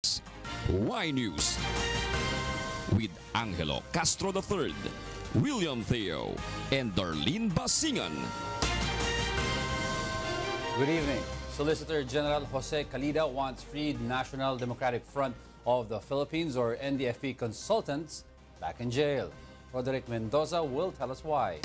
Y News with Angelo Castro III, William Theo, and Darlene Basingan. Good evening. Solicitor General Jose Calida wants freed National Democratic Front of the Philippines or NDFP consultants back in jail. Roderick Mendoza will tell us why.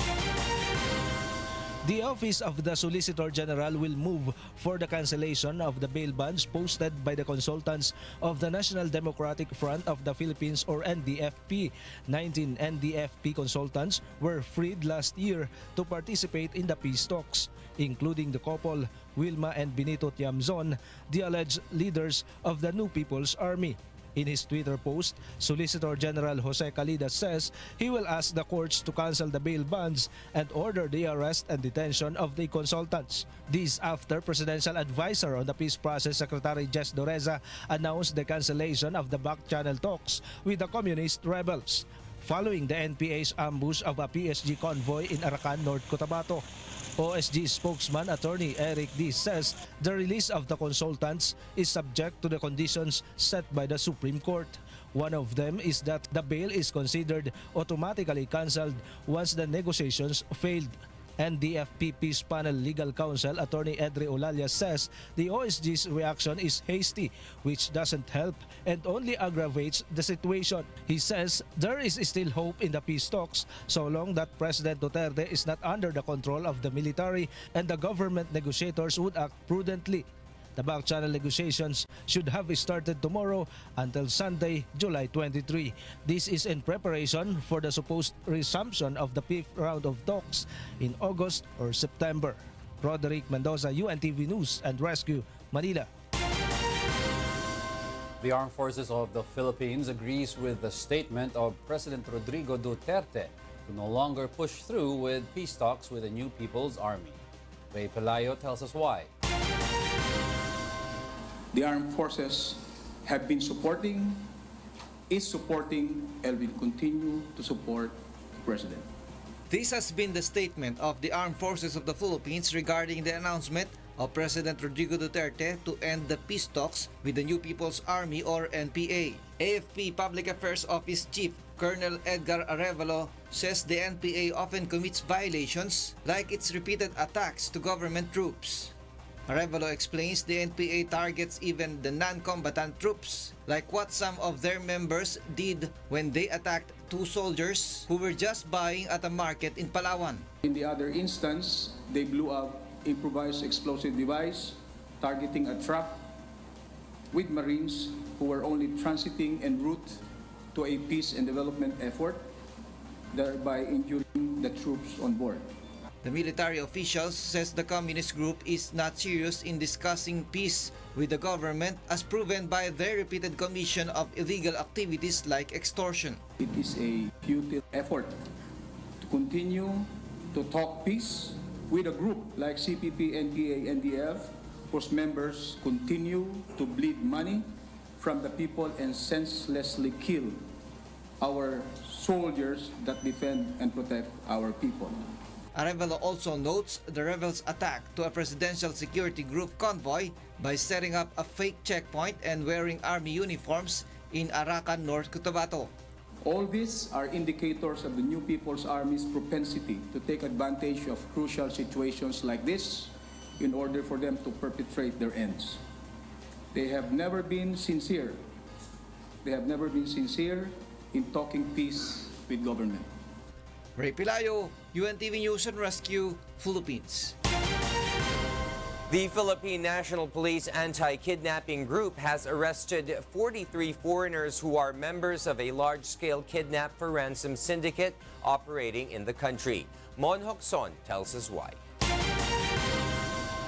The Office of the Solicitor General will move for the cancellation of the bail bonds posted by the consultants of the National Democratic Front of the Philippines or NDFP. 19 NDFP consultants were freed last year to participate in the peace talks, including the couple Wilma and Benito Tiamzon, the alleged leaders of the New People's Army. In his Twitter post, Solicitor General Jose Calida says he will ask the courts to cancel the bail bonds and order the arrest and detention of the consultants. This after Presidential Advisor on the Peace Process Secretary Jess Doreza announced the cancellation of the back-channel talks with the communist rebels, following the NPA's ambush of a PSG convoy in Arakan, North Cotabato. OSG spokesman Attorney Eric D. says the release of the consultants is subject to the conditions set by the Supreme Court. One of them is that the bail is considered automatically cancelled once the negotiations failed. NDFP Peace Panel Legal Counsel Attorney Edre Olalia says the OSG's reaction is hasty, which doesn't help and only aggravates the situation. He says there is still hope in the peace talks so long that President Duterte is not under the control of the military and the government negotiators would act prudently. The back-channel negotiations should have started tomorrow until Sunday, July 23. This is in preparation for the supposed resumption of the fifth round of talks in August or September. Roderick Mendoza, UNTV News and Rescue, Manila. The Armed Forces of the Philippines agrees with the statement of President Rodrigo Duterte to no longer push through with peace talks with the New People's Army. Ray Pelayo tells us why. The armed forces have been supporting, is supporting, and will continue to support the President. This has been the statement of the Armed Forces of the Philippines regarding the announcement of President Rodrigo Duterte to end the peace talks with the New People's Army or NPA. AFP Public Affairs Office Chief Colonel Edgar Arevalo says the NPA often commits violations like its repeated attacks to government troops. Arevalo explains the NPA targets even the non-combatant troops, like what some of their members did when they attacked two soldiers who were just buying at a market in Palawan. In the other instance, they blew up improvised explosive device targeting a truck with Marines who were only transiting en route to a peace and development effort, thereby injuring the troops on board. The military officials says the communist group is not serious in discussing peace with the government as proven by their repeated commission of illegal activities like extortion. It is a futile effort to continue to talk peace with a group like CPP, NPA, NDF, whose members continue to bleed money from the people and senselessly kill our soldiers that defend and protect our people. Arevalo also notes the rebels' attack to a presidential security group convoy by setting up a fake checkpoint and wearing army uniforms in Arakan, North Cotabato. All these are indicators of the New People's Army's propensity to take advantage of crucial situations like this in order for them to perpetrate their ends. They have never been sincere. They have never been sincere in talking peace with government. Ray Pelayo, UNTV News and Rescue, Philippines. The Philippine National Police anti-kidnapping group has arrested 43 foreigners who are members of a large-scale kidnap-for-ransom syndicate operating in the country. Mon Hokson tells us why.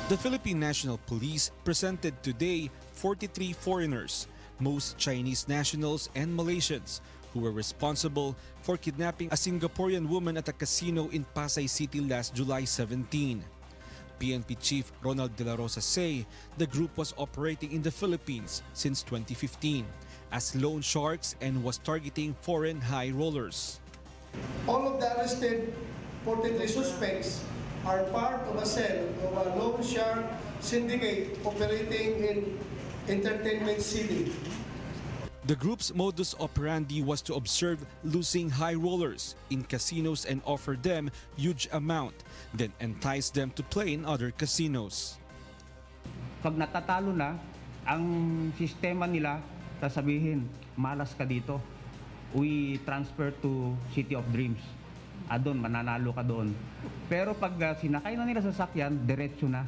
The Philippine National Police presented today 43 foreigners, most Chinese nationals and Malaysians, who were responsible for kidnapping a Singaporean woman at a casino in Pasay City last July 17. PNP Chief Ronald De La Rosa say the group was operating in the Philippines since 2015 as loan sharks and was targeting foreign high rollers. All of the arrested 43 suspects are part of a cell of a loan shark syndicate operating in Entertainment City, The group's modus operandi was to observe losing high rollers in casinos and offer them huge amount, then entice them to play in other casinos. Pag natatalo na, ang sistema nila, sasabihin, malas ka dito. We transfer to City of Dreams. Doon, mananalo ka doon. Pero pag sinakay na nila sa sasakyan, diretso na.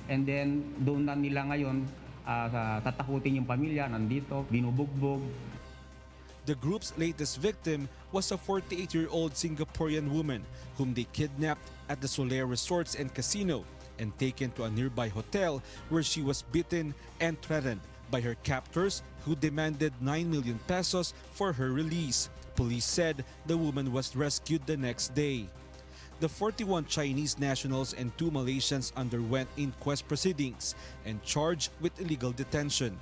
And then, doon na nila ngayon, tatakutin yung pamilya, nandito, binubugbog. The group's latest victim was a 48-year-old Singaporean woman whom they kidnapped at the Soler Resorts and Casino and taken to a nearby hotel where she was beaten and threatened by her captors who demanded 9 million pesos for her release. Police said the woman was rescued the next day. The 41 Chinese nationals and 2 Malaysians underwent inquest proceedings and charged with illegal detention.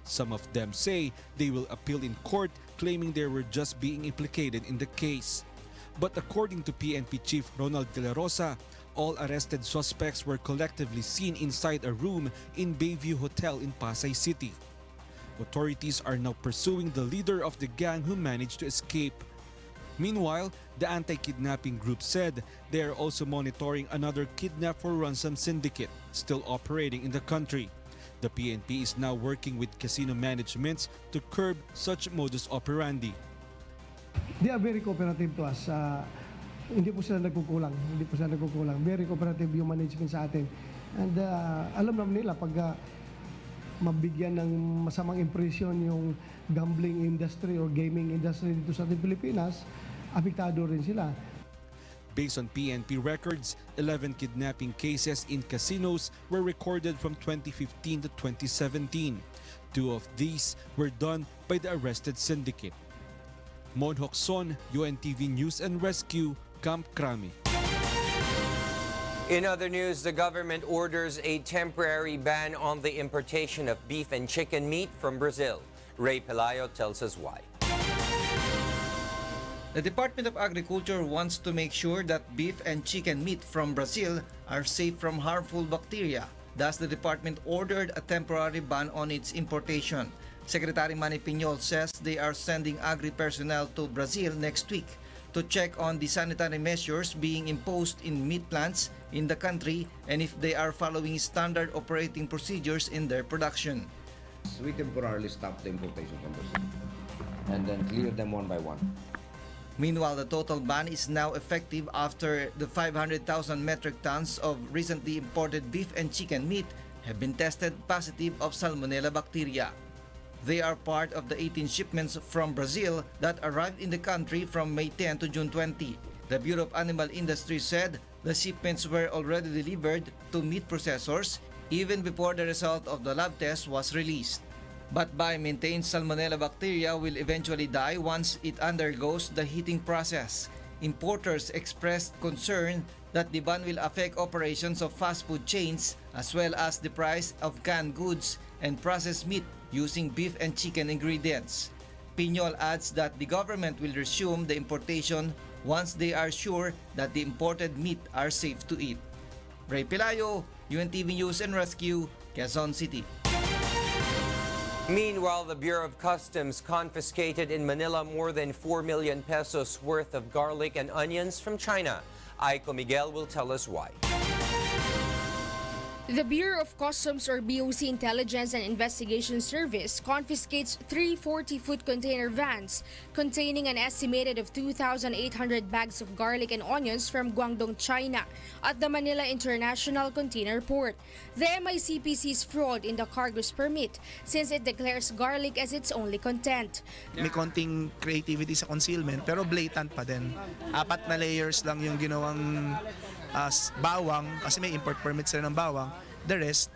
Some of them say they will appeal in court, claiming they were just being implicated in the case. But according to PNP Chief Ronald De La Rosa, all arrested suspects were collectively seen inside a room in Bayview Hotel in Pasay City. Authorities are now pursuing the leader of the gang who managed to escape. Meanwhile, the anti-kidnapping group said they are also monitoring another kidnap-for-ransom syndicate still operating in the country. The PNP is now working with casino managements to curb such modus operandi. They are very cooperative to us. Hindi po sila nagkukulang. Very cooperative yung management sa atin. And alam naman nila pag mabigyan ng masamang impression yung gambling industry or gaming industry dito sa ating Pilipinas, apektado rin sila. Based on PNP records, 11 kidnapping cases in casinos were recorded from 2015 to 2017. 2 of these were done by the arrested syndicate. Monhok Son, UNTV News and Rescue, Camp Crame. In other news, the government orders a temporary ban on the importation of beef and chicken meat from Brazil. Ray Pelayo tells us why. The Department of Agriculture wants to make sure that beef and chicken meat from Brazil are safe from harmful bacteria. Thus, the department ordered a temporary ban on its importation. Secretary Manny Piñol says they are sending agri personnel to Brazil next week to check on the sanitary measures being imposed in meat plants in the country and if they are following standard operating procedures in their production. We temporarily stop the importation from Brazil and then clear them one by one. Meanwhile, the total ban is now effective after the 500,000 metric tons of recently imported beef and chicken meat have been tested positive of salmonella bacteria. They are part of the 18 shipments from Brazil that arrived in the country from May 10 to June 20. The Bureau of Animal Industry said the shipments were already delivered to meat processors even before the result of the lab test was released. But by maintained salmonella bacteria will eventually die once it undergoes the heating process. Importers expressed concern that the ban will affect operations of fast food chains as well as the price of canned goods and processed meat using beef and chicken ingredients. Piñol adds that the government will resume the importation once they are sure that the imported meat are safe to eat. Ray Pelayo, UNTV News and Rescue, Quezon City. Meanwhile, the Bureau of Customs confiscated in Manila more than 4 million pesos worth of garlic and onions from China. Aiko Miguel will tell us why. The Bureau of Customs or BOC Intelligence and Investigation Service confiscates 3 40-foot container vans containing an estimated of 2,800 bags of garlic and onions from Guangdong, China at the Manila International Container Port. The MICP sees fraud in the cargo's permit since it declares garlic as its only content. May konting creativity sa concealment pero blatant pa din. 4 na layers lang yung ginawang bawang kasi may import permit sila ng bawang. The rest,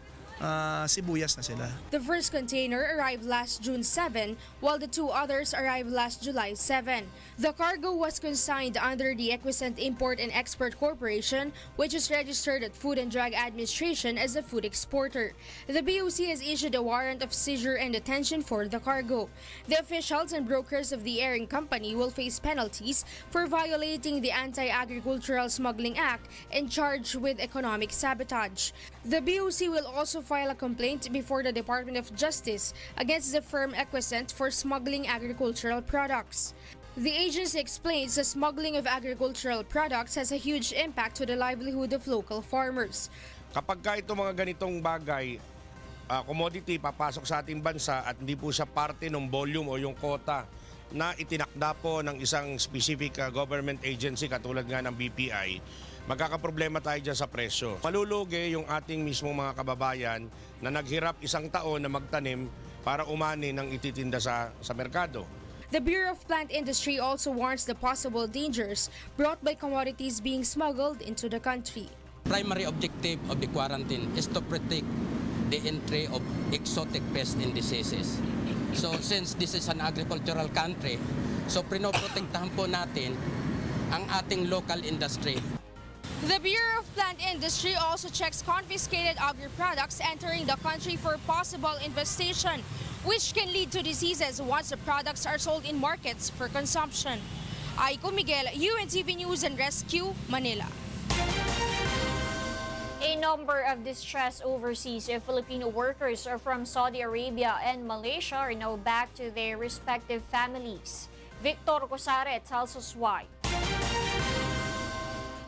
sibuyas na sila. The first container arrived last June 7, while the 2 others arrived last July 7. The cargo was consigned under the Equicent Import and Export Corporation, which is registered at Food and Drug Administration as a food exporter. The BOC has issued a warrant of seizure and detention for the cargo. The officials and brokers of the airing company will face penalties for violating the Anti-Agricultural Smuggling Act and charged with economic sabotage. The BOC will also file a complaint before the Department of Justice against the firm Equisent for smuggling agricultural products. The agency explains the smuggling of agricultural products has a huge impact to the livelihood of local farmers. Kapag ito mga ganitong bagay, commodity papasok sa ating bansa at hindi po siya parte ng volume o yung quota na itinakda po ng isang specific government agency katulad nga ng BPI, magkakaproblema tayo dyan sa presyo. Malulugi yung ating mismong mga kababayan na naghirap isang taon na magtanim para umani ng ititinda sa merkado. The Bureau of Plant Industry also warns the possible dangers brought by commodities being smuggled into the country. Primary objective of the quarantine is to protect the entry of exotic pests and diseases. So since this is an agricultural country, so pinoprotektahan po natin ang ating local industry. The Bureau of Plant Industry also checks confiscated agri products entering the country for possible infestation, which can lead to diseases once the products are sold in markets for consumption. Aiko Miguel, UNTV News and Rescue, Manila. A number of distressed overseas Filipino workers from Saudi Arabia and Malaysia are now back to their respective families. Victor Cosare tells us why.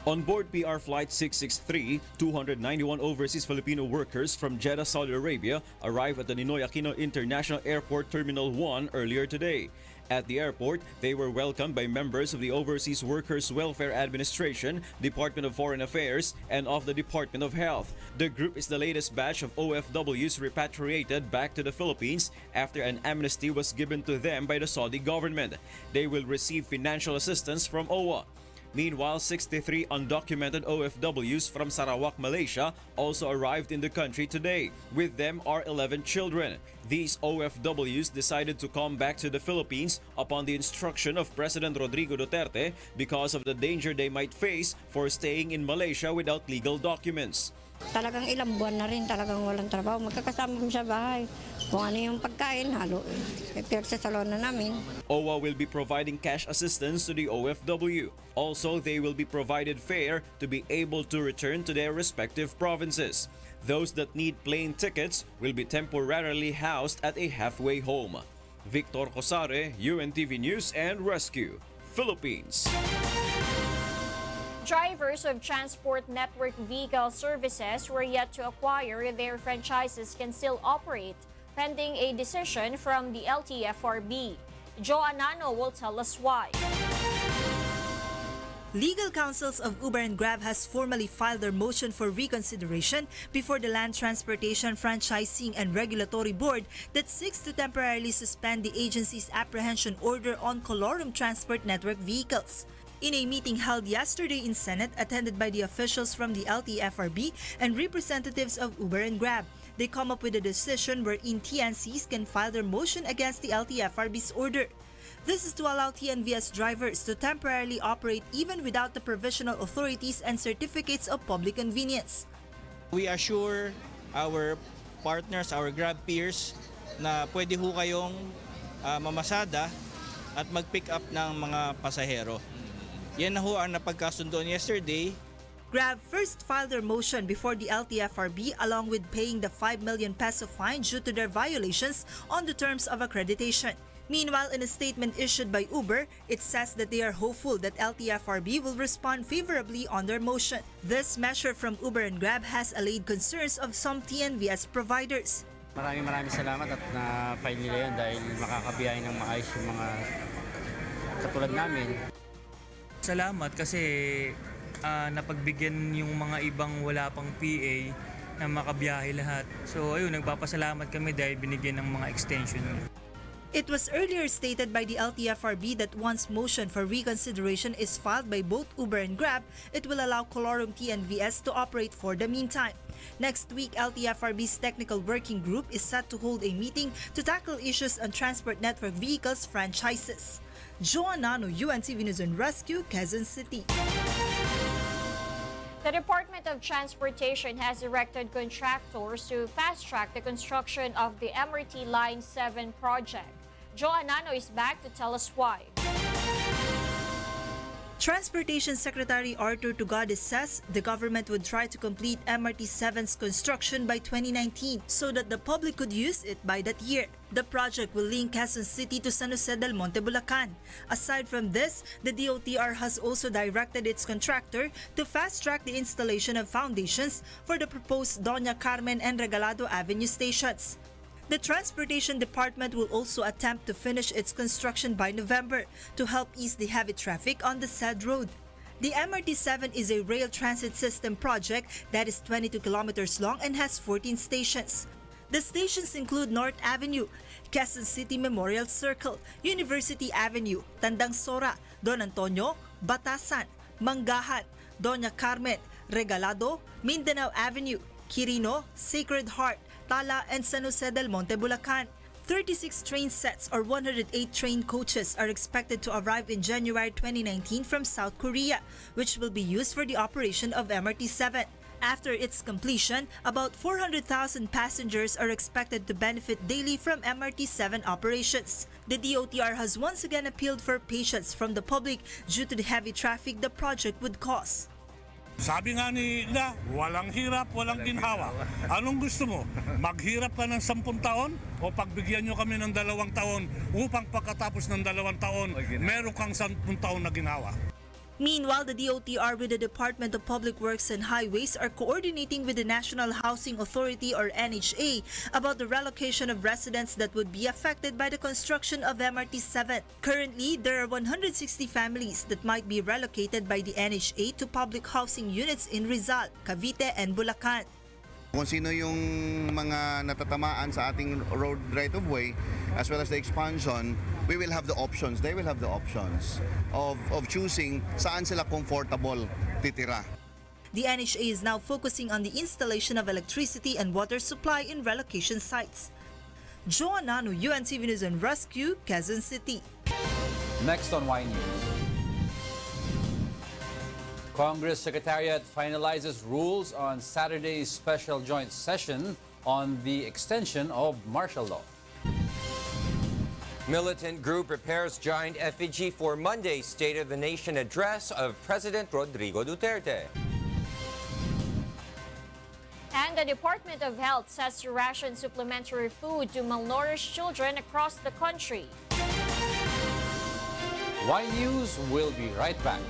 On board PR Flight 663, 291 overseas Filipino workers from Jeddah, Saudi Arabia arrived at the Ninoy Aquino International Airport Terminal 1 earlier today. At the airport, they were welcomed by members of the Overseas Workers Welfare Administration, Department of Foreign Affairs, and of the Department of Health. The group is the latest batch of OFWs repatriated back to the Philippines after an amnesty was given to them by the Saudi government. They will receive financial assistance from OWA. Meanwhile, 63 undocumented OFWs from Sarawak, Malaysia also arrived in the country today. With them are 11 children. These OFWs decided to come back to the Philippines upon the instruction of President Rodrigo Duterte because of the danger they might face for staying in Malaysia without legal documents. Talagang ilang buwan na rin talagang walang trabaho. Magkakasama kami sa bahay. Kung ano yung pagkain, halo. Pinagsasalon na namin. OWA will be providing cash assistance to the OFW. Also, they will be provided fare to be able to return to their respective provinces. Those that need plane tickets will be temporarily housed at a halfway home. Victor Cosare, UNTV News and Rescue, Philippines. Drivers of Transport Network Vehicle Services who are yet to acquire their franchises can still operate, pending a decision from the LTFRB. Joe Anano will tell us why. Legal counsels of Uber and Grab has formally filed their motion for reconsideration before the Land Transportation Franchising and Regulatory Board that seeks to temporarily suspend the agency's apprehension order on Colorum Transport Network vehicles. In a meeting held yesterday in Senate, attended by the officials from the LTFRB and representatives of Uber and Grab, they come up with a decision wherein TNCs can file their motion against the LTFRB's order. This is to allow TNVS drivers to temporarily operate even without the provisional authorities and certificates of public convenience. We assure our partners, our Grab peers, na pwede ho kayong mamasada at mag-pick up ng mga pasahero. Yan na ho ang napagkasundoan yesterday. Grab first filed their motion before the LTFRB along with paying the 5 million peso fine due to their violations on the terms of accreditation. Meanwhile, in a statement issued by Uber, it says that they are hopeful that LTFRB will respond favorably on their motion. This measure from Uber and Grab has allayed concerns of some TNVS providers. Maraming salamat at na-file nila yun dahil makakabiyahin ng maayos yung mga katulad namin. Salamat kasi napagbigyan yung mga ibang wala pang PA na makabiyahe lahat. So ayun, nagpapasalamat kami dahil binigyan ng mga extension. It was earlier stated by the LTFRB that once motion for reconsideration is filed by both Uber and Grab, it will allow Colorum TNVS to operate for the meantime. Next week, LTFRB's Technical Working Group is set to hold a meeting to tackle issues on transport network vehicles franchises. Joanano, UNTV News and Rescue, Quezon City. The Department of Transportation has directed contractors to fast-track the construction of the MRT Line 7 project. Joanano is back to tell us why. Transportation Secretary Arthur Tugade says the government would try to complete MRT-7's construction by 2019 so that the public could use it by that year. The project will link Quezon City to San Jose del Monte, Bulacan. Aside from this, the DOTR has also directed its contractor to fast-track the installation of foundations for the proposed Doña Carmen and Regalado Avenue stations. The Transportation Department will also attempt to finish its construction by November to help ease the heavy traffic on the said road. The MRT-7 is a rail transit system project that is 22 kilometers long and has 14 stations. The stations include North Avenue, Quezon City Memorial Circle, University Avenue, Tandang Sora, Don Antonio, Batasan, Mangahan, Doña Carmen, Regalado, Mindanao Avenue, Quirino, Sacred Heart, Tala, and San Jose del Monte, Bulacan. 36 train sets or 108 train coaches are expected to arrive in January 2019 from South Korea, which will be used for the operation of MRT-7. After its completion, about 400,000 passengers are expected to benefit daily from MRT-7 operations. The DOTR has once again appealed for patience from the public due to the heavy traffic the project would cause. Sabi nga nila, walang hirap, walang ginhawa. Anong gusto mo? Maghirap ka ng 10 taon o pagbigyan nyo kami ng 2 taon upang pagkatapos ng 2 taon, meron kang 10 taon na ginhawa? Meanwhile, the DOTR with the Department of Public Works and Highways are coordinating with the National Housing Authority or NHA about the relocation of residents that would be affected by the construction of MRT-7. Currently, there are 160 families that might be relocated by the NHA to public housing units in Rizal, Cavite, and Bulacan. Kung sino yung mga natatamaan sa ating road right-of-way as well as the expansion, we will have the options, they will have the options of choosing saan sila comfortable titira. The NHA is now focusing on the installation of electricity and water supply in relocation sites. Joanna, UNTV News and Rescue, Quezon City. Next on Y News. Congress Secretariat finalizes rules on Saturday's special joint session on the extension of martial law. Militant group prepares giant effigy for Monday's State of the Nation address of President Rodrigo Duterte. And the Department of Health says to ration supplementary food to malnourished children across the country. Y News will be right back.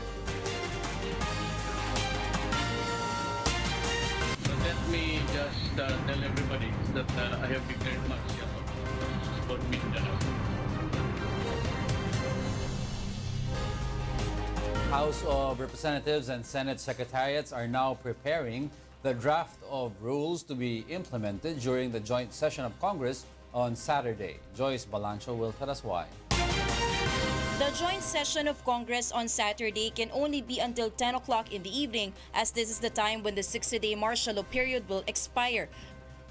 Let me just tell everybody that I have declared martial law for Mindanao. House of Representatives and Senate Secretariats are now preparing the draft of rules to be implemented during the joint session of Congress on Saturday. Joyce Balancho will tell us why. The joint session of Congress on Saturday can only be until 10 o'clock in the evening, as this is the time when the 60-day martial law period will expire.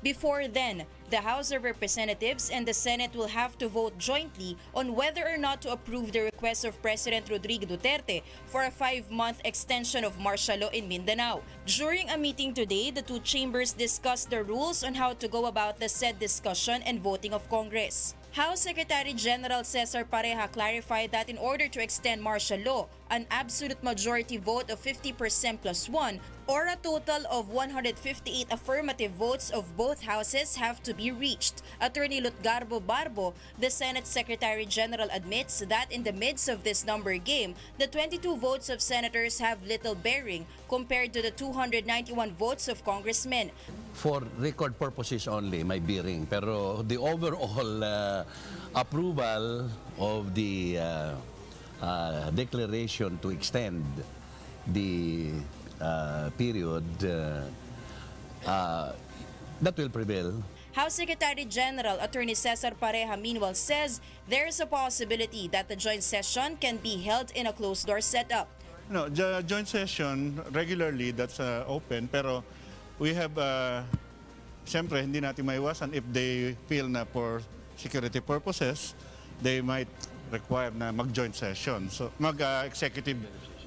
Before then, the House of Representatives and the Senate will have to vote jointly on whether or not to approve the request of President Rodrigo Duterte for a 5-month extension of martial law in Mindanao. During a meeting today, the two chambers discussed the rules on how to go about the said discussion and voting of Congress. House Secretary General Cesar Pareja clarified that in order to extend martial law, an absolute majority vote of 50% plus 1 or a total of 158 affirmative votes of both houses have to be reached. Attorney Lutgarbo Barbo, the Senate Secretary General, admits that in the midst of this number game, the 22 votes of senators have little bearing compared to the 291 votes of congressmen. For record purposes only, may bearing. Pero the overall approval of the declaration to extend the period, that will prevail. House Secretary General Attorney Cesar Pareja meanwhile says there is a possibility that the joint session can be held in a closed-door setup. No, the joint session regularly that's open, pero we have, siyempre hindi natin maiwasan if they feel na for security purposes, they might require na mag-joint session, so mag-executive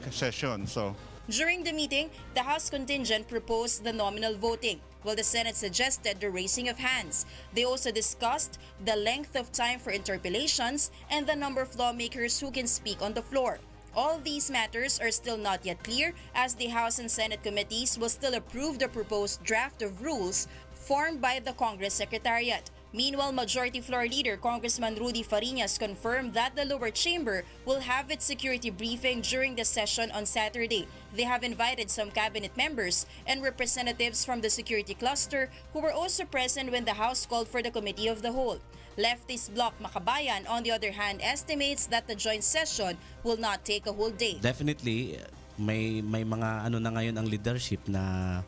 session. So during the meeting, the House contingent proposed the nominal voting, while the Senate suggested the raising of hands. They also discussed the length of time for interpellations and the number of lawmakers who can speak on the floor. All these matters are still not yet clear as the House and Senate committees will still approve the proposed draft of rules formed by the Congress Secretariat. Meanwhile, Majority Floor Leader Congressman Rudy Fariñas confirmed that the lower chamber will have its security briefing during the session on Saturday. They have invited some cabinet members and representatives from the security cluster who were also present when the House called for the Committee of the Whole. Leftist Bloc Makabayan, on the other hand, estimates that the joint session will not take a whole day. Definitely, may mga ano na ngayon ang leadership na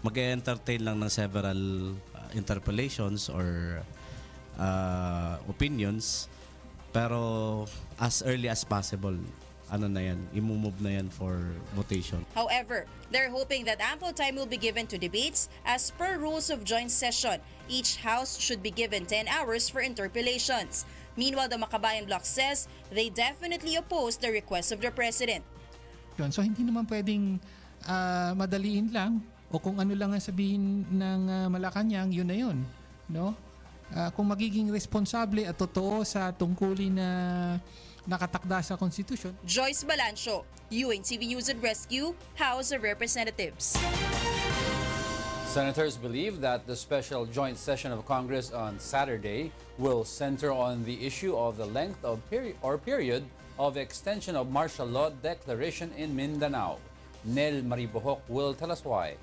mag-entertain lang ng several interpellations or opinions, pero as early as possible, ano na yan, imumove na yan for votation. However, they're hoping that ample time will be given to debates as per rules of joint session. Each house should be given 10 hours for interpellations. Meanwhile, the Makabayan Bloc says they definitely oppose the request of the President. So hindi naman pwedeng madaliin lang o kung ano lang ang sabihin ng Malacanang, yun na yun. No? Kung magiging responsable at totoo sa tungkulin na nakatakda sa Constitution. Joyce Balancio, UNTV News and Rescue, House of Representatives. Senators believe that the special joint session of Congress on Saturday will center on the issue of the length of period of extension of martial law declaration in Mindanao. Nel Maribohok will tell us why.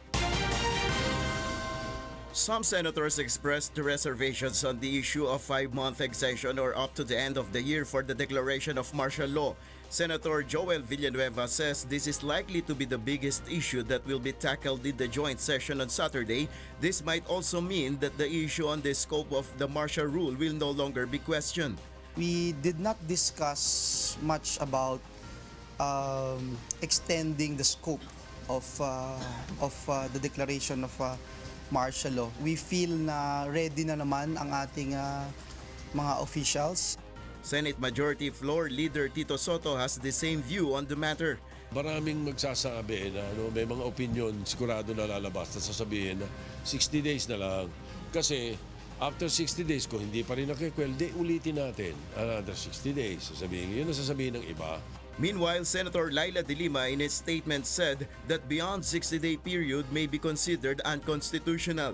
Some senators expressed reservations on the issue of 5-month extension or up to the end of the year for the declaration of martial law. Senator Joel Villanueva says this is likely to be the biggest issue that will be tackled in the joint session on Saturday. This might also mean that the issue on the scope of the martial rule will no longer be questioned. We did not discuss much about extending the scope of the declaration of martial law. We feel na ready na naman ang ating mga officials. Senate Majority Floor Leader Tito Soto has the same view on the matter. Maraming magsasabi na may mga opinion sigurado na lalabas na sasabihin na 60 days na lang. Kasi after 60 days kung hindi pa rin nakikwel, ulitin natin another 60 days. Sasabihin, yun ang sasabihin ng iba. Meanwhile, Senator Laila De Lima in his statement said that beyond 60-day period may be considered unconstitutional.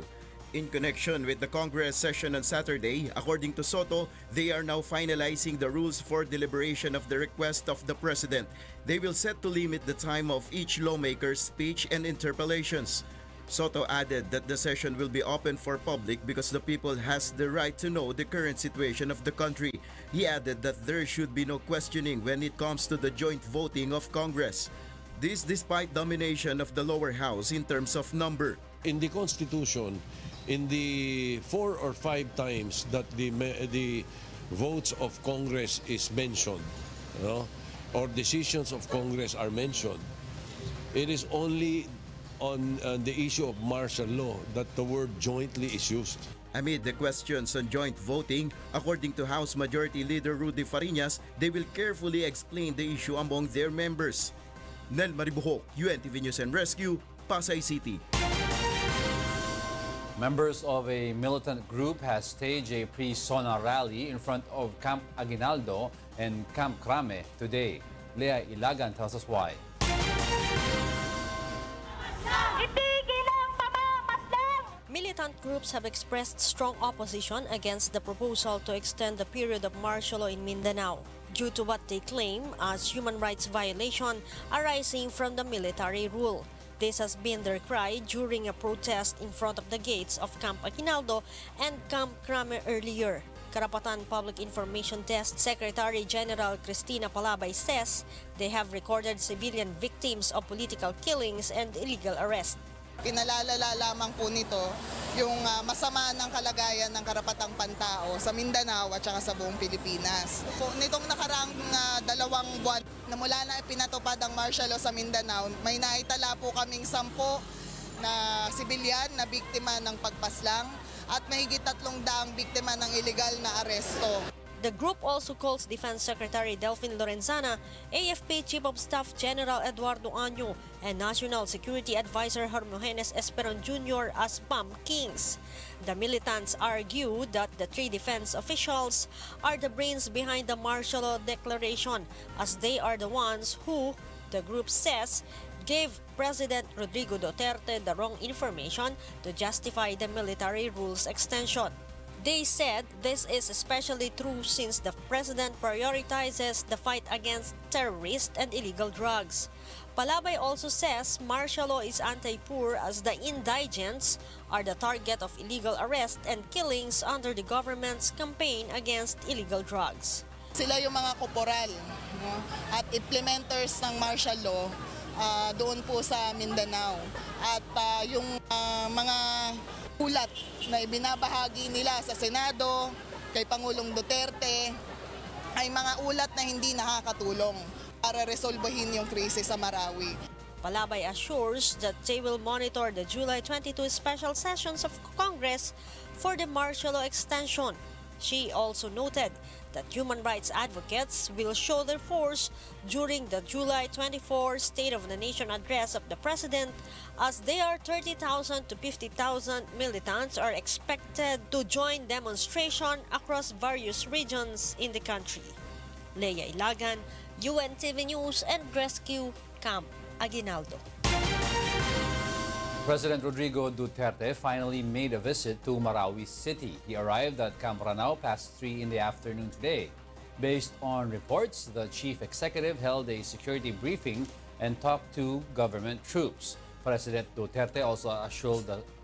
In connection with the Congress session on Saturday, according to Soto, they are now finalizing the rules for deliberation of the request of the President. They will set to limit the time of each lawmaker's speech and interpellations. Soto added that the session will be open for public because the people has the right to know the current situation of the country. He added that there should be no questioning when it comes to the joint voting of Congress. This despite domination of the lower house in terms of number. In the Constitution, in the 4 or 5 times that the votes of Congress is mentioned, or decisions of Congress are mentioned, it is only on the issue of martial law that the word jointly is used. Amid the questions on joint voting, according to House Majority Leader Rudy Fariñas, they will carefully explain the issue among their members. Nel Maribohok, UNTV News and Rescue, Pasay City. Members of a militant group has staged a pre-SONA rally in front of Camp Aguinaldo and Camp Crame today. Lea Ilagan tells us why. Militant groups have expressed strong opposition against the proposal to extend the period of martial law in Mindanao due to what they claim as human rights violation arising from the military rule. This has been their cry during a protest in front of the gates of Camp Aguinaldo and Camp Crame earlier. Karapatan Public Information Desk Secretary General Cristina Palabay says they have recorded civilian victims of political killings and illegal arrest. Pinalalala lamang po nito yung masama ng kalagayan ng karapatang pantao sa Mindanao at saka sa buong Pilipinas. Nitong nakaraang 2 buwan na mula na ipinatupad ang martial law sa Mindanao, may naitala po kaming 10 na sibilyan na biktima ng pagpaslang at mahigit 300 biktima ng illegal na aresto. The group also calls Defense Secretary Delfin Lorenzana, AFP Chief of Staff General Eduardo Año, and National Security Advisor Hermogenes Esperon Jr. as bomb kings. The militants argue that the three defense officials are the brains behind the martial law declaration, as they are the ones who, the group says, gave President Rodrigo Duterte the wrong information to justify the military rules extension. They said this is especially true since the president prioritizes the fight against terrorists and illegal drugs. Palabay also says martial law is anti-poor as the indigents are the target of illegal arrest and killings under the government's campaign against illegal drugs. Sila yung mga koporal, no? At implementers ng martial law doon po sa Mindanao. At yung mga ulat na ibinabahagi nila sa Senado, kay Pangulong Duterte, ay mga ulat na hindi nakakatulong para resolbahin yung krisis sa Marawi. Palabay assures that they will monitor the July 22 special sessions of Congress for the martial law extension. She also noted that human rights advocates will show their force during the July 24 State of the Nation address of the President, as there are 30,000 to 50,000 militants are expected to join demonstration across various regions in the country. Leia Ilagan, UNTV News and Rescue, Camp Aguinaldo. President Rodrigo Duterte finally made a visit to Marawi City. He arrived at Camp Ranao past 3 in the afternoon today. Based on reports, the chief executive held a security briefing and talked to government troops. President Duterte also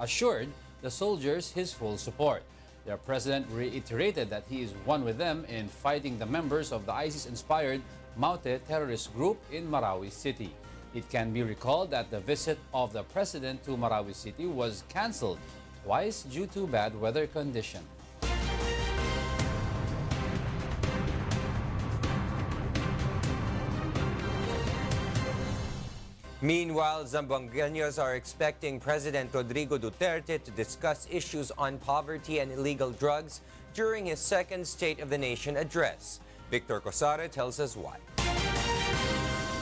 assured the soldiers his full support. The president reiterated that he is one with them in fighting the members of the ISIS-inspired Maute terrorist group in Marawi City. It can be recalled that the visit of the president to Marawi City was cancelled twice due to bad weather conditions. Meanwhile, Zamboangueños are expecting President Rodrigo Duterte to discuss issues on poverty and illegal drugs during his second State of the Nation address. Victor Cosare tells us why.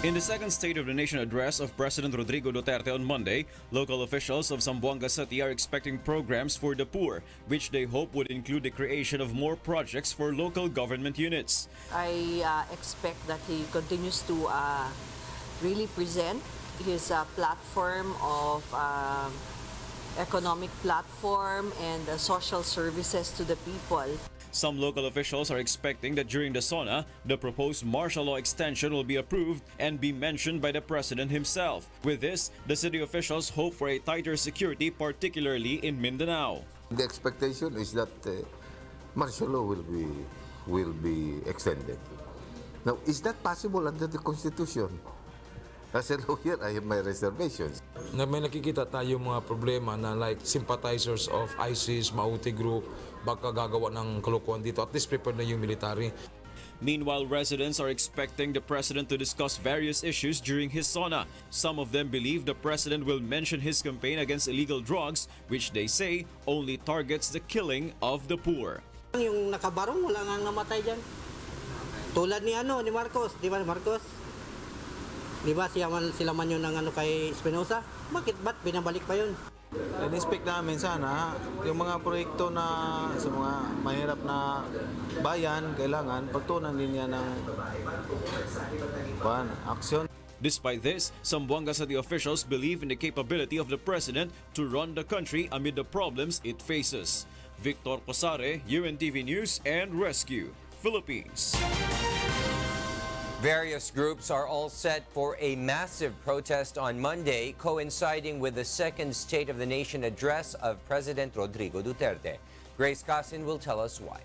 In the second State of the Nation address of President Rodrigo Duterte on Monday, local officials of Zamboanga City are expecting programs for the poor, which they hope would include the creation of more projects for local government units. I expect that he continues to really present his platform of economic platform and social services to the people. Some local officials are expecting that during the SONA, the proposed martial law extension will be approved and be mentioned by the president himself. With this, the city officials hope for a tighter security, particularly in Mindanao. The expectation is that martial law will be extended. Now, is that possible under the Constitution? As a lawyer, I have my reservations. May nakikita tayo mga problema na like sympathizers of ISIS, Maute group, baka gagawa ng kalokohan dito. At least prepared na yung military. Meanwhile, residents are expecting the president to discuss various issues during his SONA. Some of them believe the president will mention his campaign against illegal drugs, which they say only targets the killing of the poor. Yung nakabarong, wala nga namatay dyan. Tulad ni Marcos, di ba Marcos? Di ba sila man yun ng kay Espinosa? Ba't binabalik pa yun? In-expect namin sana yung mga proyekto na sa mga mahirap na bayan, kailangan pagtunan din niya ng aksyon. Despite this, some Zamboanga City officials believe in the capability of the president to run the country amid the problems it faces. Victor Cosare, UNTV News and Rescue, Philippines. Various groups are all set for a massive protest on Monday, coinciding with the second State of the Nation address of President Rodrigo Duterte. Grace Casin will tell us why.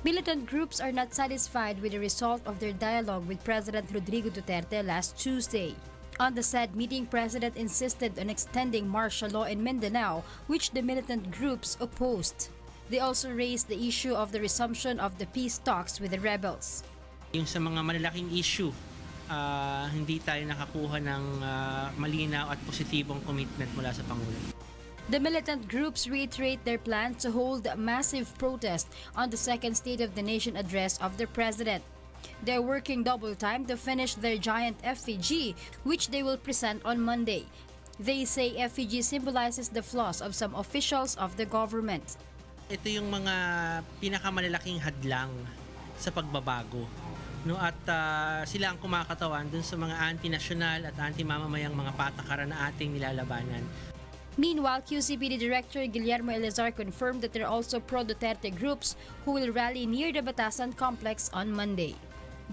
Militant groups are not satisfied with the result of their dialogue with President Rodrigo Duterte last Tuesday. On the said meeting, President insisted on extending martial law in Mindanao, which the militant groups opposed. They also raised the issue of the resumption of the peace talks with the rebels. Yung sa mga malalaking issue, hindi tayo nakakuha ng malinaw at positibong commitment mula sa Pangulo. The militant groups reiterate their plan to hold a massive protest on the second State of the Nation address of the president. They're working double time to finish their giant effigy, which they will present on Monday. They say effigy symbolizes the flaws of some officials of the government. Ito yung mga pinakamalalaking hadlang sa pagbabago. No, at sila ang kumakatawan dun sa mga anti-national at anti-mamamayang mga patakaran na ating nilalabanan. Meanwhile, QCPD Director Guillermo Elazar confirmed that there are also pro-Duterte groups who will rally near the Batasan complex on Monday.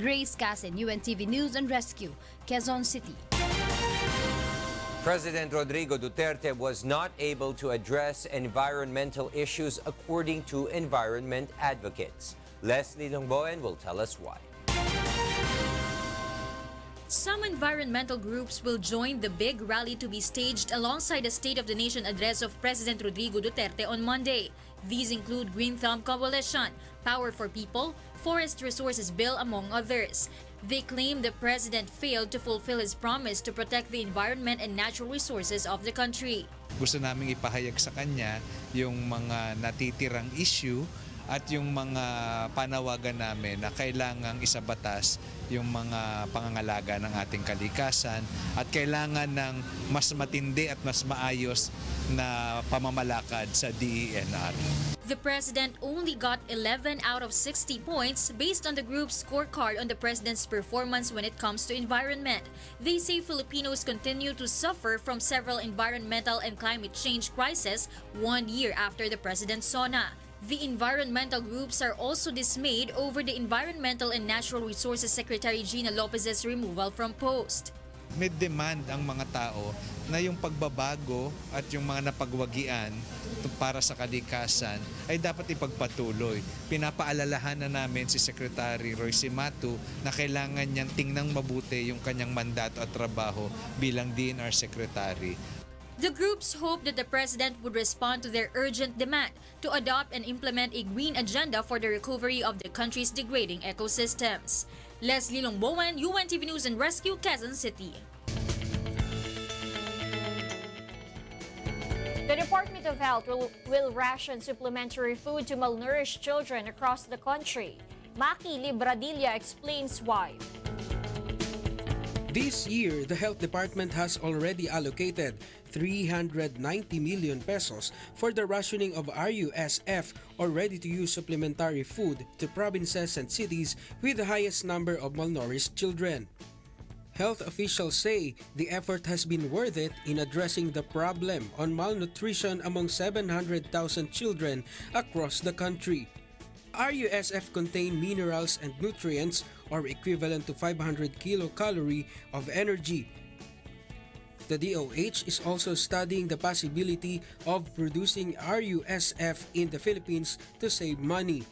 Grace Casin, UNTV News and Rescue, Quezon City. President Rodrigo Duterte was not able to address environmental issues according to environment advocates. Leslie Longboen will tell us why. Some environmental groups will join the big rally to be staged alongside the State of the Nation address of President Rodrigo Duterte on Monday. These include Green Thumb Coalition, Power for People, Forest Resources Bill, among others. They claim the president failed to fulfill his promise to protect the environment and natural resources of the country. Gusto naming ipahayag sa kanya yung mga natitirang issue at yung mga panawagan namin na kailangang isabatas yung mga pangangalaga ng ating kalikasan at kailangan ng mas matindi at mas maayos na pamamalakad sa DENR. The president only got 11 out of 60 points based on the group's scorecard on the president's performance when it comes to environment. They say Filipinos continue to suffer from several environmental and climate change crises 1 year after the president's SONA. The environmental groups are also dismayed over the Environmental and Natural Resources Secretary Gina Lopez's removal from post. May demand ang mga tao na yung pagbabago at yung mga napagwagian para sa kalikasan ay dapat ipagpatuloy. Pinapaalalahan na namin si Secretary Roy Cimatu na kailangan niyang tingnan mabuti yung kanyang mandato at trabaho bilang DNR Secretary. The groups hope that the president would respond to their urgent demand to adopt and implement a green agenda for the recovery of the country's degrading ecosystems. Leslie Longboen, UNTV News and Rescue, Quezon City. The Department of Health will ration supplementary food to malnourished children across the country. Maki Libradilla explains why. This year, the Health Department has already allocated 390 million pesos for the rationing of RUSF or ready-to-use supplementary food to provinces and cities with the highest number of malnourished children. Health officials say the effort has been worth it in addressing the problem on malnutrition among 700,000 children across the country. RUSF contain minerals and nutrients or equivalent to 500 kilocalorie of energy. The DOH is also studying the possibility of producing RUSF in the Philippines to save money.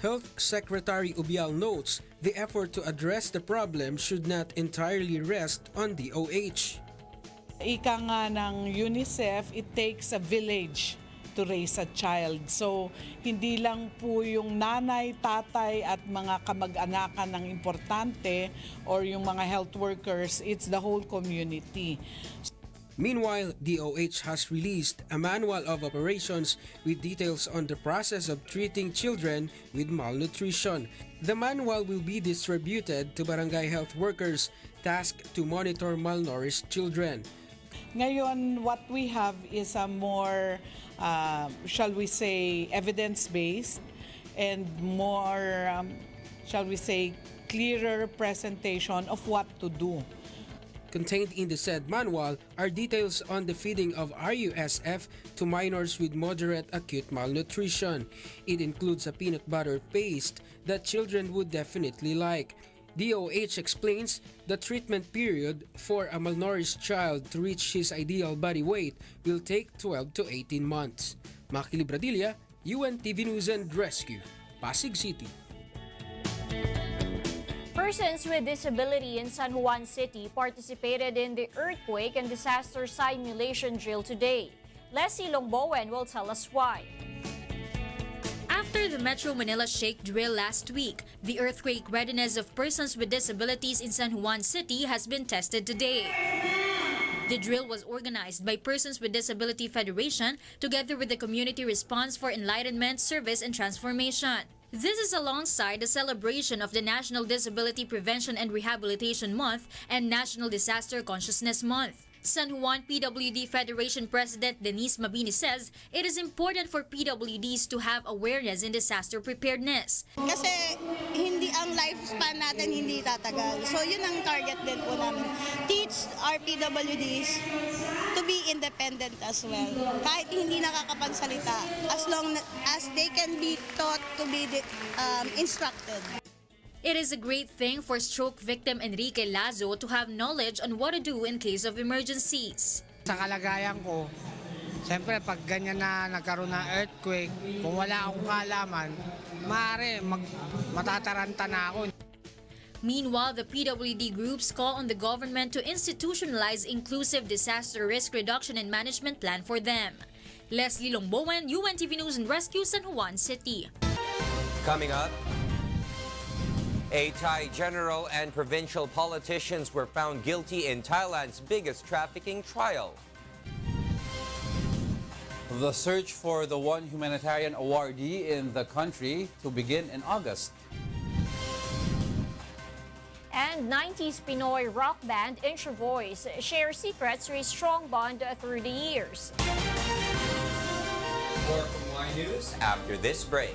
Health Secretary Ubial notes the effort to address the problem should not entirely rest on DOH. Ika nga ng UNICEF, it takes a village to raise a child. So, hindi lang po yung nanay, tatay at mga kamag-anakan ng importante or yung mga health workers, it's the whole community. Meanwhile, DOH has released a manual of operations with details on the process of treating children with malnutrition. The manual will be distributed to barangay health workers tasked to monitor malnourished children. Ngayon, what we have is a more, shall we say, evidence-based and more, shall we say, clearer presentation of what to do. Contained in the said manual are details on the feeding of RUSF to minors with moderate acute malnutrition. It includes a peanut butter paste that children would definitely like. DOH explains the treatment period for a malnourished child to reach his ideal body weight will take 12 to 18 months. Maki Libradilla, UNTV News and Rescue, Pasig City. Persons with disability in San Juan City participated in the earthquake and disaster simulation drill today. Leslie Longboen will tell us why. After the Metro Manila Shake drill last week, the earthquake readiness of persons with disabilities in San Juan City has been tested today. The drill was organized by Persons with Disability Federation together with the Community Response for Enlightenment, Service and Transformation. This is alongside the celebration of the National Disability Prevention and Rehabilitation Month and National Disaster Consciousness Month. San Juan PWD Federation President Denise Mabini says it is important for PWDs to have awareness in disaster preparedness. Kasi hindi ang lifespan natin hindi tatagal. So yun ang target din po namin. Teach our PWDs to be independent as well. Kahit hindi nakakapagsalita, as long as they can be taught to be instructed. It is a great thing for stroke victim Enrique Lazo to have knowledge on what to do in case of emergencies. Sa kalagayan ko, siyempre pag ganyan na nagkaroon ng earthquake, kung wala akong kaalaman, maaari matataranta na ako. Meanwhile, the PWD groups call on the government to institutionalize inclusive disaster risk reduction and management plan for them. Leslie Longbowen, UNTV News and Rescue, San Juan City. Coming up, a Thai general and provincial politicians were found guilty in Thailand's biggest trafficking trial. The search for the one humanitarian awardee in the country to begin in August. And 90s Pinoy rock band Intro Voice share secrets for a strong bond through the years. More from Y News after this break.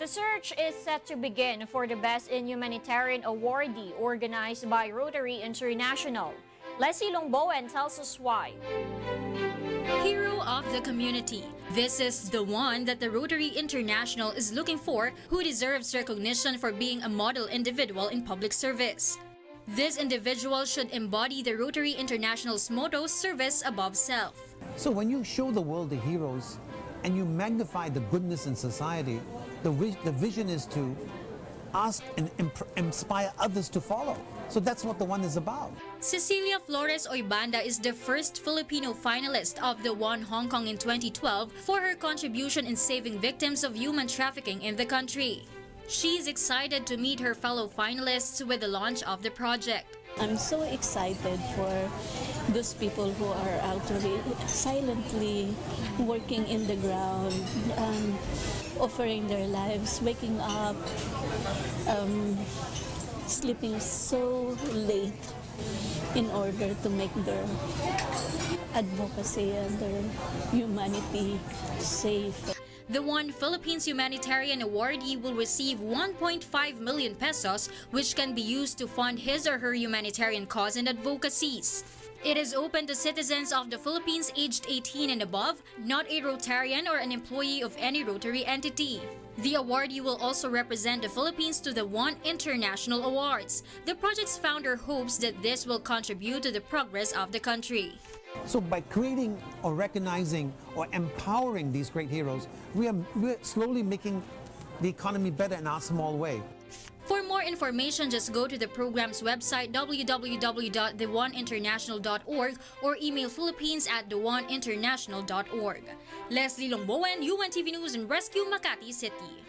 The search is set to begin for the Best in Humanitarian awardee organized by Rotary International. Leslie Longbowen tells us why. Hero of the community. This is the one that the Rotary International is looking for, who deserves recognition for being a model individual in public service. This individual should embody the Rotary International's motto, service above self. So when you show the world the heroes and you magnify the goodness in society, the vision is to ask and inspire others to follow. So that's what the one is about. Cecilia Flores Oibanda is the first Filipino finalist of the One Hong Kong in 2012 for her contribution in saving victims of human trafficking in the country. She is excited to meet her fellow finalists with the launch of the project. I'm so excited for those people who are actually silently working in the ground, offering their lives, waking up, sleeping so late in order to make their advocacy and their humanity safe. The One Philippines Humanitarian Awardee will receive 1.5 million pesos, which can be used to fund his or her humanitarian cause and advocacies. It is open to citizens of the Philippines aged 18 and above, not a Rotarian or an employee of any Rotary entity. The awardee will also represent the Philippines to the One International Awards. The project's founder hopes that this will contribute to the progress of the country. So by creating or recognizing or empowering these great heroes, we're slowly making the economy better in our small way. For more information, just go to the program's website www.theoneinternational.org or email philippines@theoneinternational.org. Leslie Longbowen, UNTV News and Rescue, Makati City.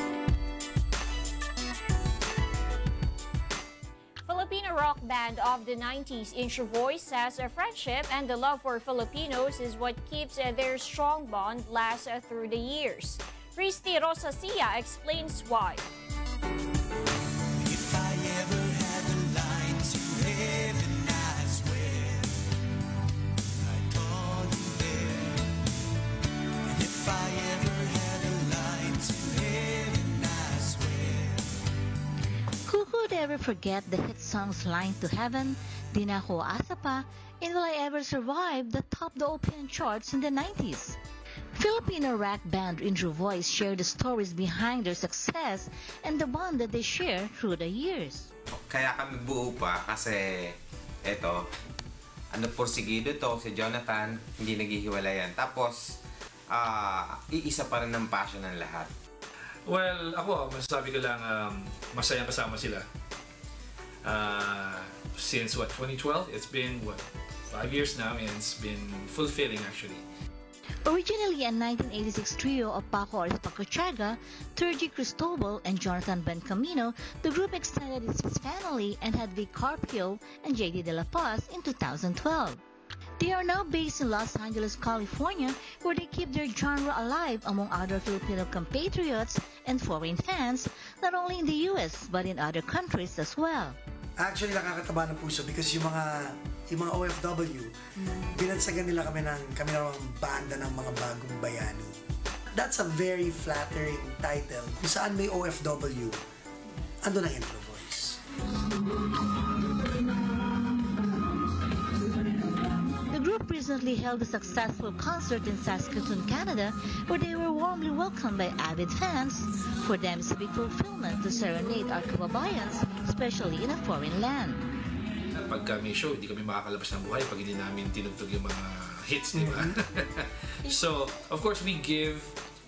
Filipino rock band of the 90s Intro Voice says a friendship and the love for Filipinos is what keeps their strong bond last through the years. Christy Rosacia explains why. If I ever had the line to heaven, I swear I'd call you there. And if I ever had a line to heaven, I swear. Who could ever forget the hit song's Line to Heaven, Di Na Ko Asa Pa, and Will I Ever Survive that topped the OPM charts in the 90s? Filipino rock band Intro Voice share the stories behind their success and the bond that they share through the years. Kaya kami buo pa kasi eto, porsigido to, si Jonathan, hindi naghihiwalayan. Tapos, iisa pa rin ng passion ng lahat. Well, ako, masasabi ko lang, masayang kasama sila. Since 2012? It's been 5 years now, and it's been fulfilling actually. Originally a 1986 trio of Paco Arispacochaga, Turgi Cristobal, and Jonathan Bencamino, the group extended its family and had Vic Carpio and J.D. De La Paz in 2012. They are now based in Los Angeles, California, where they keep their genre alive among other Filipino compatriots and foreign fans, not only in the US but in other countries as well. Actually, nakakataba ng puso because yung mga OFW, binansagan nila kami ng banda ng mga bagong bayani. That's a very flattering title. Kung saan may OFW, ando na intro voice. The group recently held a successful concert in Saskatoon, Canada, where they were warmly welcomed by avid fans. For them, it's a big fulfillment to serenade our kababayans, especially in a foreign land. Pag kami show, hindi kami makakalabas ng buhay pag hindi namin tinugtog yung mga hits, di ba? So, of course, we give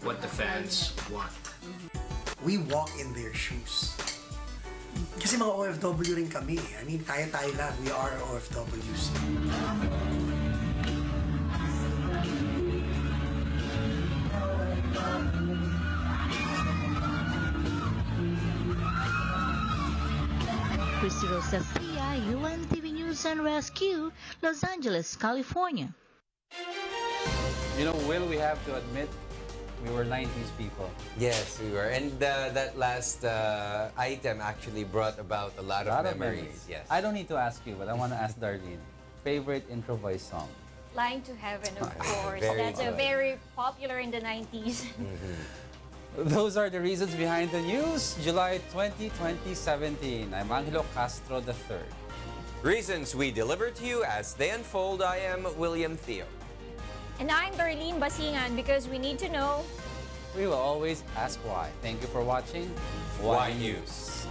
what the fans want. We walk in their shoes. Kasi mga OFW rin kami. I mean, tayo-tayo lang. We are OFWs. Christy Rosaccia, UNTV News and Rescue, Los Angeles, California. You know, Will, we have to admit, we were 90s people. Yes, we were. And that last item actually brought about a lot of memories. Yes. I don't need to ask you, but I want to ask Darlene. Favorite intro voice song? Flying to Heaven, of course. Very That's good. very popular in the 90s. Those are the reasons behind the news, July 20, 2017. I'm Angelo Castro III. Reasons we deliver to you as they unfold. I am William Theo. And I'm Darlene Basingan, because we need to know. We will always ask why. Thank you for watching Why News.